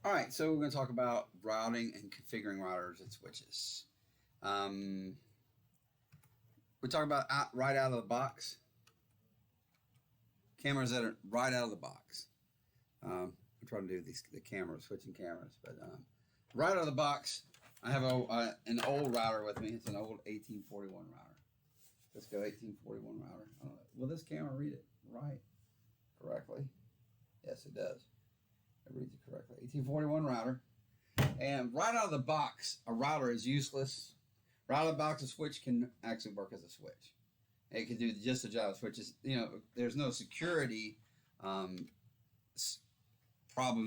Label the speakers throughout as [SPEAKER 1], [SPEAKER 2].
[SPEAKER 1] All right, so we're going to talk about routing and configuring routers and switches. Um, we talk about right out of the box, cameras that are right out of the box. I'm trying to do the cameras, switching cameras, but right out of the box, I have an old router with me. It's an old 1841 router. Let's go 1841 router. I don't know. Will this camera read it right correctly? Yes, it does. It reads it correctly. 1841 router. And right out of the box, a router is useless. Right out of the box, a switch can actually work as a switch. It can do just the job of switches. There's no security problems.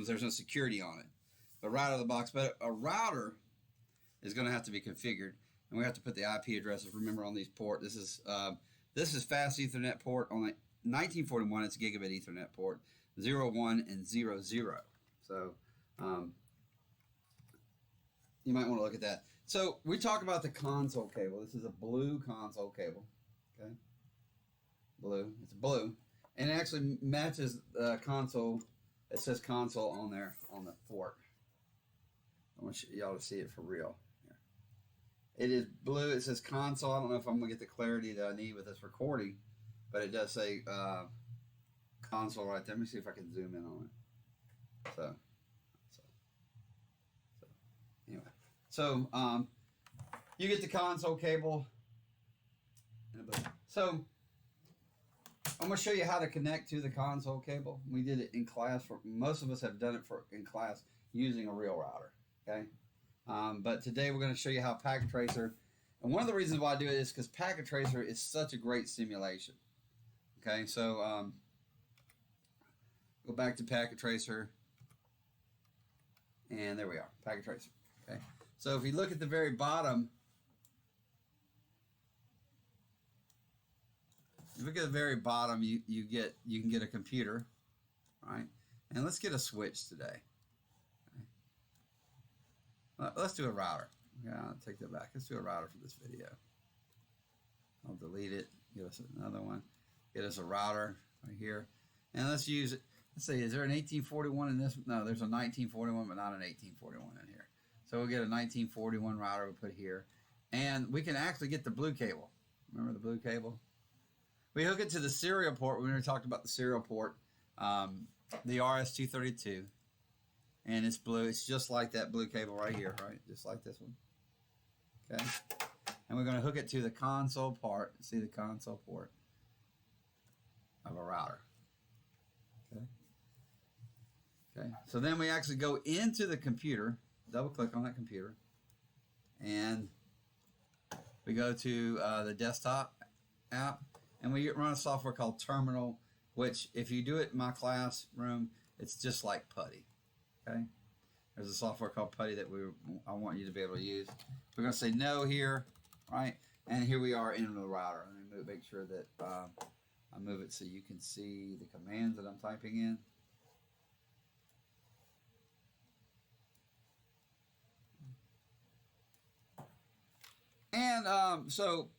[SPEAKER 1] There's no security on it. But right out of the box. But a router is going to have to be configured. And we have to put the IP addresses, remember, on these ports. This is fast Ethernet port. On the 1941, it's gigabit Ethernet port. 01 and 00. So you might want to look at that. So we talk about the console cable. This is a blue console cable. Okay, blue. It's blue, and it actually matches the console. It says console on there on the port. I want y'all to see it for real. Here. It is blue. It says console. I don't know if I'm gonna get the clarity that I need with this recording, but it does say console right there. Let me see if I can zoom in on it. So anyway, you get the console cable. So I'm going to show you how to connect to the console cable. We did it in class. Most of us have done it in class using a real router. Okay, but today we're going to show you how Packet Tracer. And one of the reasons why I do it is because Packet Tracer is such a great simulation. Okay, so go back to Packet Tracer, and there we are, Packet Tracer. Okay, so if you look at the very bottom, if you look at the very bottom, you can get a computer, right? And let's get a switch today. Okay. Let's do a router. Yeah, I'll take that back. Let's do a router for this video. I'll delete it. Give us another one. Get us a router right here, and let's use it. Let's see. Is there an 1841 in this? No, there's a 1941, but not an 1841 in here. So we'll get a 1941 router. We'll put here, and we can actually get the blue cable. Remember the blue cable? We hook it to the serial port. We already talked about the serial port, the RS-232, and it's blue. It's just like that blue cable right here, right? Just like this one. Okay, and we're going to hook it to the console part. See the console port of a router. Okay. Okay. So then we actually go into the computer. Double click on that computer, and we go to the desktop app. And we run a software called Terminal, which if you do it in my classroom, it's just like PuTTY. Okay? There's a software called PuTTY that I want you to be able to use. We're going to say no here, right? And here we are in the router. Let me make sure that I move it so you can see the commands that I'm typing in. And so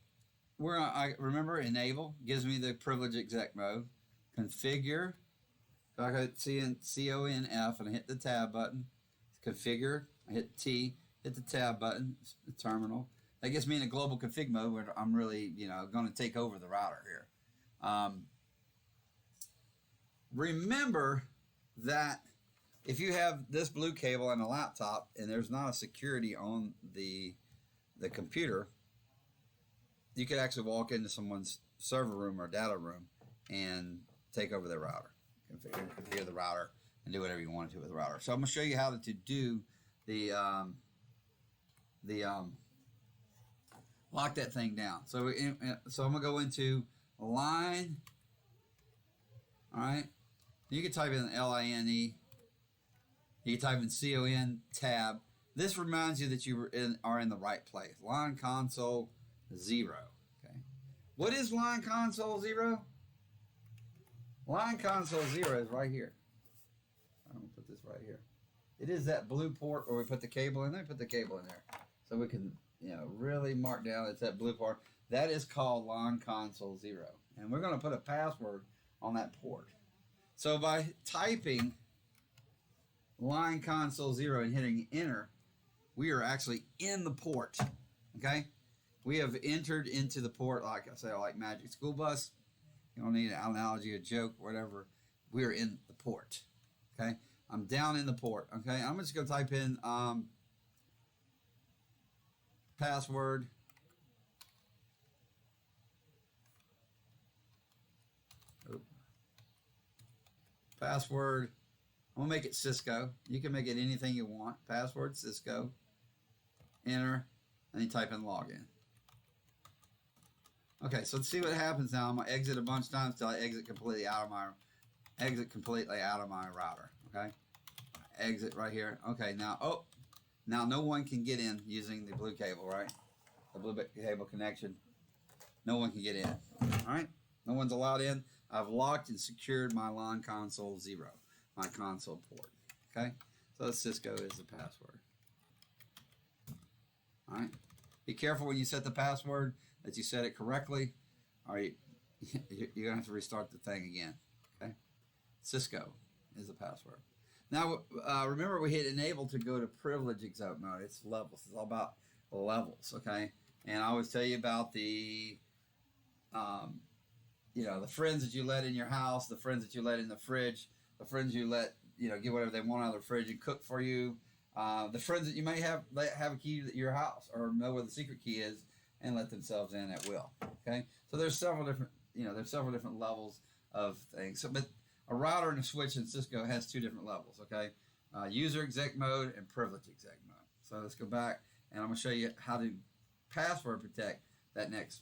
[SPEAKER 1] I remember enable gives me the privilege exec mode. Configure. So I hit CONF and I hit the tab button. Configure. I hit T. Hit the tab button. The terminal. That gets me in a global config mode where I'm really going to take over the router here. Remember that if you have this blue cable and a laptop and there's not a security on the computer, you could actually walk into someone's server room or data room and take over their router, configure the router, and do whatever you want to with the router. So I'm going to show you how to do the lock that thing down. So I'm going to go into line. All right. You can type in LINE. You can type in CON tab. This reminds you that you are in the right place. Line console 0. Okay. What is line console 0? Line console 0 is right here. I'm going to put this right here. It is that blue port where we put the cable in there. Put the cable in there. So we can really mark down it's that blue part. That is called line console 0. And we're going to put a password on that port. So by typing line console 0 and hitting enter, we are actually in the port. Okay, we have entered into the port, like I say, like Magic School Bus. You don't need an analogy, a joke, whatever. We are in the port. Okay, I'm down in the port. Okay, I'm just gonna type in password. Password. I'm gonna make it Cisco. You can make it anything you want. Password Cisco. Enter, and you type in login. Okay, so let's see what happens now. I'm gonna exit a bunch of times until I exit completely out of my router. Okay, exit right here. Okay, now now no one can get in using the blue cable, right? The blue cable connection. No one can get in. All right, no one's allowed in. I've locked and secured my LAN console 0, my console port. Okay, so Cisco is the password. All right, be careful when you set the password that you set it correctly. All right, you're gonna have to restart the thing again. Okay, Cisco is the password. Now remember, we hit enable to go to privilege exempt mode. It's levels. It's all about levels. Okay, and I always tell you about the the friends that you let in your house, the friends that you let in the fridge, the friends you let, get whatever they want out of the fridge and cook for you, the friends that you may have a key to your house or know where the secret key is and let themselves in at will. Okay, so there's several different levels of things. So, but a router and a switch in Cisco has 2 different levels. Okay, user exec mode and privilege exec mode. So let's go back and I'm going to show you how to password protect that next,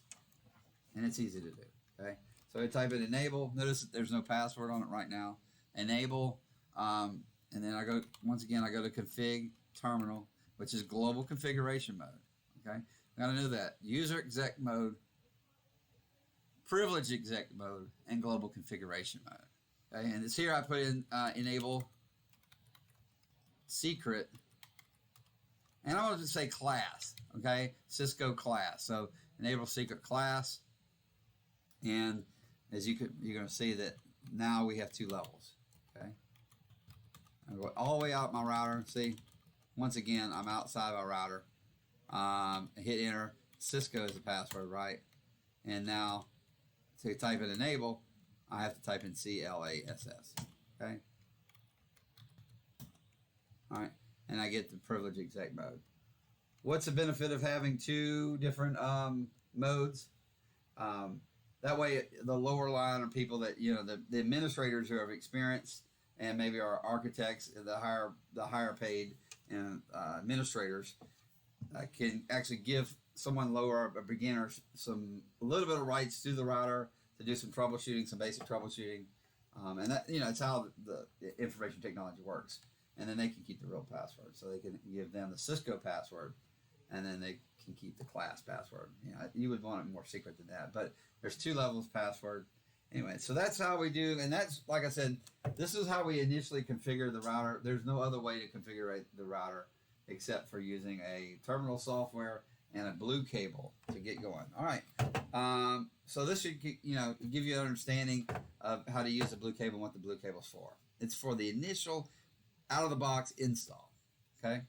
[SPEAKER 1] and it's easy to do. Okay. So I type in enable. Notice that there's no password on it right now. Enable, and then I go to config terminal, which is global configuration mode. Okay, got to know that user exec mode, privilege exec mode, and global configuration mode. Okay, and it's here I put in enable secret, and I want to say class. Okay, Cisco class. So enable secret class, and as you're going to see that now we have 2 levels. Okay, I go all the way out my router. See, once again I'm outside my router. Hit enter. Cisco is the password, right? And now to type in enable, I have to type in CLASS. Okay. All right, and I get the privilege exec mode. What's the benefit of having 2 different modes? That way, the lower line are people that the administrators who have experience, and maybe our architects, the higher paid and administrators can actually give someone lower, a beginner, a little bit of rights to the router to do some troubleshooting, some basic troubleshooting, and that it's how the information technology works. And then they can keep the real password, so they can give them the Cisco password, and then they can keep the class password. You would want it more secret than that, but there's 2 levels password. Anyway, so that's how we do, and that's, like I said, this is how we initially configure the router. There's no other way to configure the router except for using a terminal software and a blue cable to get going. All right, so this should give you an understanding of how to use the blue cable and what the blue cable's for. It's for the initial out of the box install. Okay.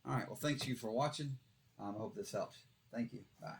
[SPEAKER 1] All right. Well, thanks you for watching. I hope this helps. Thank you. Bye.